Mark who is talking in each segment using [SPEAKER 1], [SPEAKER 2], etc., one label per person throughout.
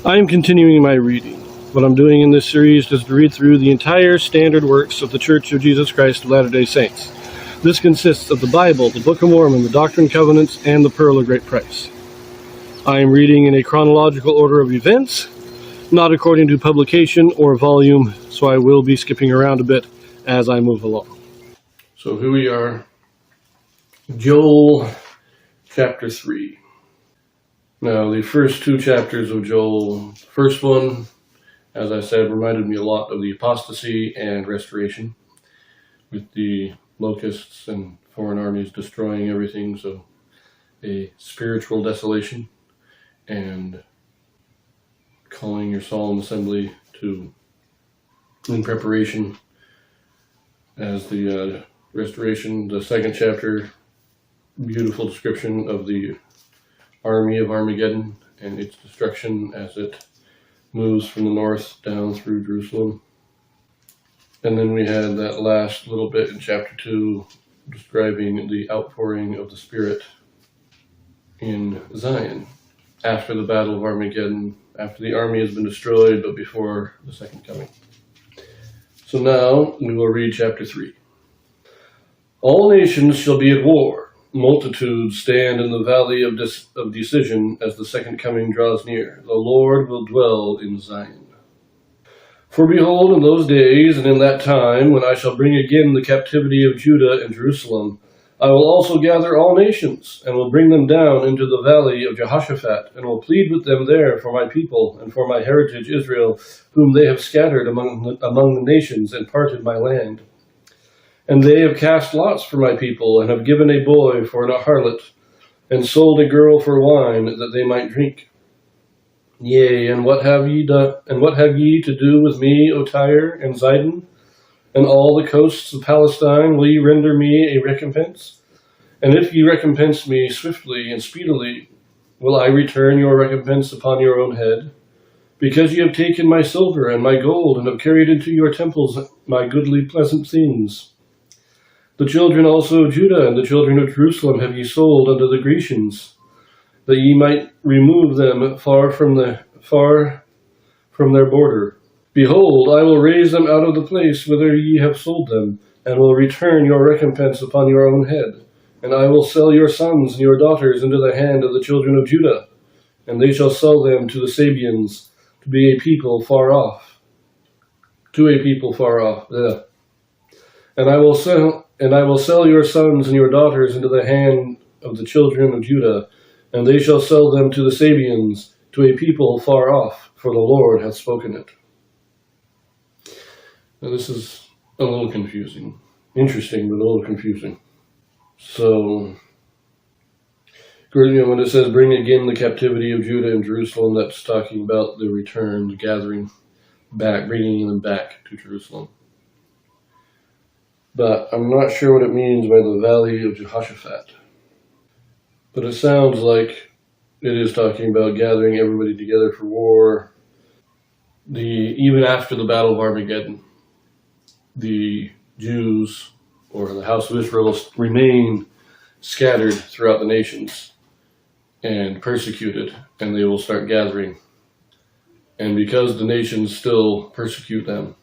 [SPEAKER 1] I am continuing my reading. What I'm doing in this series is to read through the entire standard works of the Church of Jesus Christ of Latter-day Saints. This consists of the Bible, the Book of Mormon, the Doctrine and Covenants, and the Pearl of Great Price. I am reading in a chronological order of events, not according to publication or volume, so I will be skipping around a bit as I move along. So here we are, Joel chapter 3. Now, the first two chapters of Joel, the first one, as I said, reminded me a lot of the apostasy and restoration, with the locusts and foreign armies destroying everything, so a spiritual desolation, and calling your solemn assembly in preparation as the restoration. The second chapter, beautiful description of the army of Armageddon and its destruction as it moves from the north down through Jerusalem. And then we had that last little bit in chapter 2 describing the outpouring of the Spirit in Zion after the battle of Armageddon, after the army has been destroyed, but before the second coming. So now we will read chapter 3. All nations shall be at war. Multitudes stand in the valley of decision as the second coming draws near. The Lord will dwell in Zion. For behold, in those days and in that time, when I shall bring again the captivity of Judah and Jerusalem, I will also gather all nations, and will bring them down into the valley of Jehoshaphat, and will plead with them there for my people and for my heritage Israel, whom they have scattered among the nations and parted my land. And they have cast lots for my people, and have given a boy for an harlot, and sold a girl for wine, that they might drink. Yea, and what have ye to do with me, O Tyre and Zidon, and all the coasts of Palestine? Will ye render me a recompense? And if ye recompense me swiftly and speedily, will I return your recompense upon your own head? Because ye have taken my silver and my gold, and have carried into your temples my goodly pleasant things. The children also of Judah and the children of Jerusalem have ye sold unto the Grecians, that ye might remove them far from their border. Behold, I will raise them out of the place whither ye have sold them, and will return your recompense upon your own head. And I will sell your sons and your daughters into the hand of the children of Judah, and they shall sell them to the Sabians, to be a people far off. And I will sell your sons and your daughters into the hand of the children of Judah, and they shall sell them to the Sabians, to a people far off, for the Lord hath spoken it. Now this is a little confusing. Interesting, but a little confusing. So, when it says, bring again the captivity of Judah and Jerusalem, that's talking about the return, the gathering back, bringing them back to Jerusalem. But I'm not sure what it means by the valley of Jehoshaphat. But it sounds like it is talking about gathering everybody together for war. Even after the battle of Armageddon, the Jews, or the house of Israel, remain scattered throughout the nations and persecuted, and they will start gathering. And because the nations still persecute them,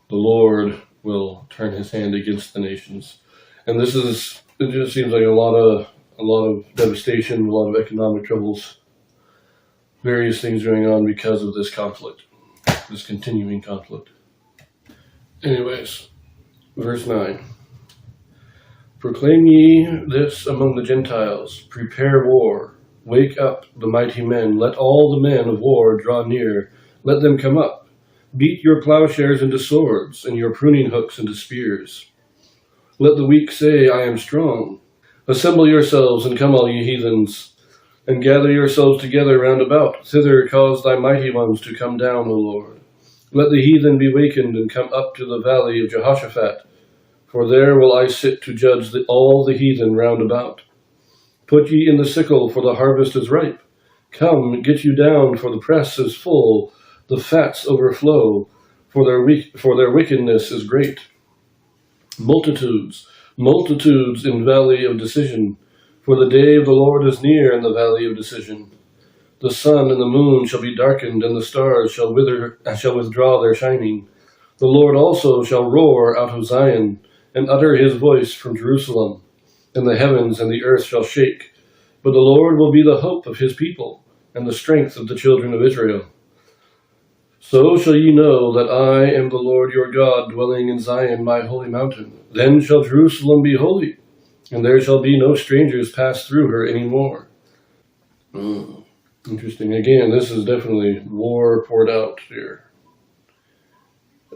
[SPEAKER 1] the Lord will turn his hand against the nations. And it just seems like a lot of devastation, a lot of economic troubles, various things going on because of this conflict, this continuing conflict. Anyways, verse 9. Proclaim ye this among the Gentiles, prepare war, wake up the mighty men, let all the men of war draw near, let them come up. Beat your plowshares into swords, and your pruning hooks into spears. Let the weak say, I am strong. Assemble yourselves, and come all ye heathens, and gather yourselves together round about. Thither cause thy mighty ones to come down, O Lord. Let the heathen be wakened, and come up to the valley of Jehoshaphat, for there will I sit to judge all the heathen round about. Put ye in the sickle, for the harvest is ripe. Come, get you down, for the press is full. The fats overflow, for their wickedness is great. Multitudes in valley of decision, for the day of the Lord is near in the valley of decision. The sun and the moon shall be darkened, and the stars shall withdraw their shining. The Lord also shall roar out of Zion, and utter his voice from Jerusalem. And the heavens and the earth shall shake. But the Lord will be the hope of his people, and the strength of the children of Israel. So shall ye know that I am the Lord your God, dwelling in Zion, my holy mountain. Then shall Jerusalem be holy, and there shall be no strangers pass through her any more. Interesting. Again, this is definitely war poured out here.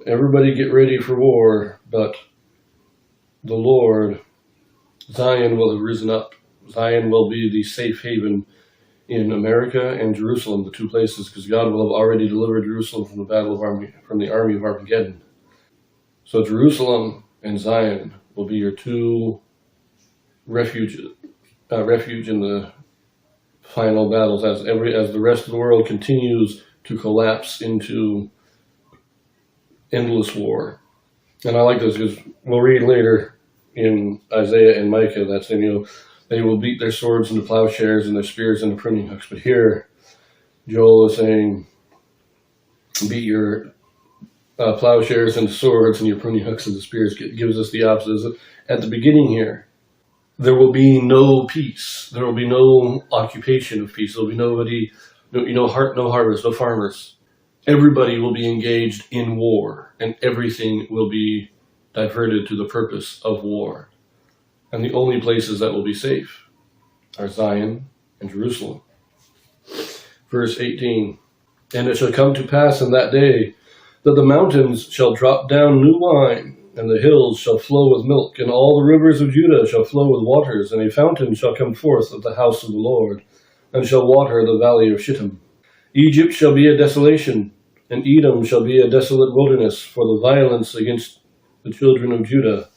[SPEAKER 1] Everybody get ready for war, but the Lord, Zion will have risen up. Zion will be the safe haven in America and Jerusalem, the two places, because God will have already delivered Jerusalem from the army of Armageddon. So Jerusalem and Zion will be your two refuge in the final battles, as the rest of the world continues to collapse into endless war. And I like this because we'll read later in Isaiah and Micah that saying, they will beat their swords into plowshares and their spears into pruning hooks. But here, Joel is saying, beat your plowshares into swords and your pruning hooks into spears. It gives us the opposite. At the beginning here, there will be no peace. There will be no occupation of peace. There will be nobody, no harvest, no farmers. Everybody will be engaged in war, and everything will be diverted to the purpose of war. And the only places that will be safe are Zion and Jerusalem. Verse 18, and it shall come to pass in that day that the mountains shall drop down new wine, and the hills shall flow with milk, and all the rivers of Judah shall flow with waters, and a fountain shall come forth of the house of the Lord, and shall water the valley of Shittim. Egypt shall be a desolation, and Edom shall be a desolate wilderness for the violence against the children of Judah,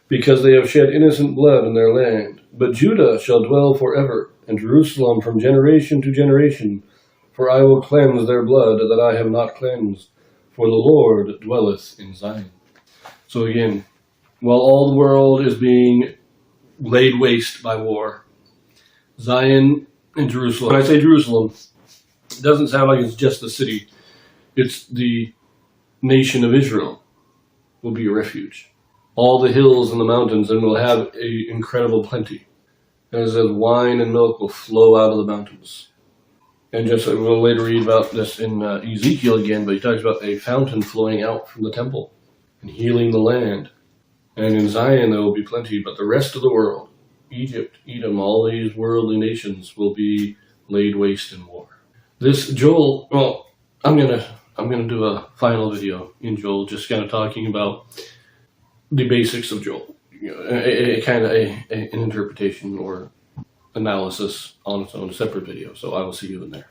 [SPEAKER 1] because they have shed innocent blood in their land. But Judah shall dwell forever, and Jerusalem from generation to generation. For I will cleanse their blood that I have not cleansed, for the Lord dwelleth in Zion. So again, while all the world is being laid waste by war, Zion and Jerusalem, when I say Jerusalem, it doesn't sound like it's just the city. It's the nation of Israel will be a refuge. All the hills and the mountains, and will have an incredible plenty. And it says wine and milk will flow out of the mountains. And just we'll later read about this in Ezekiel again, but he talks about a fountain flowing out from the temple and healing the land. And in Zion there will be plenty, but the rest of the world, Egypt, Edom, all these worldly nations will be laid waste in war. This Joel, well, I'm gonna do a final video in Joel, just kind of talking about the basics of Joel, an interpretation or analysis on its own, a separate video. So I will see you in there.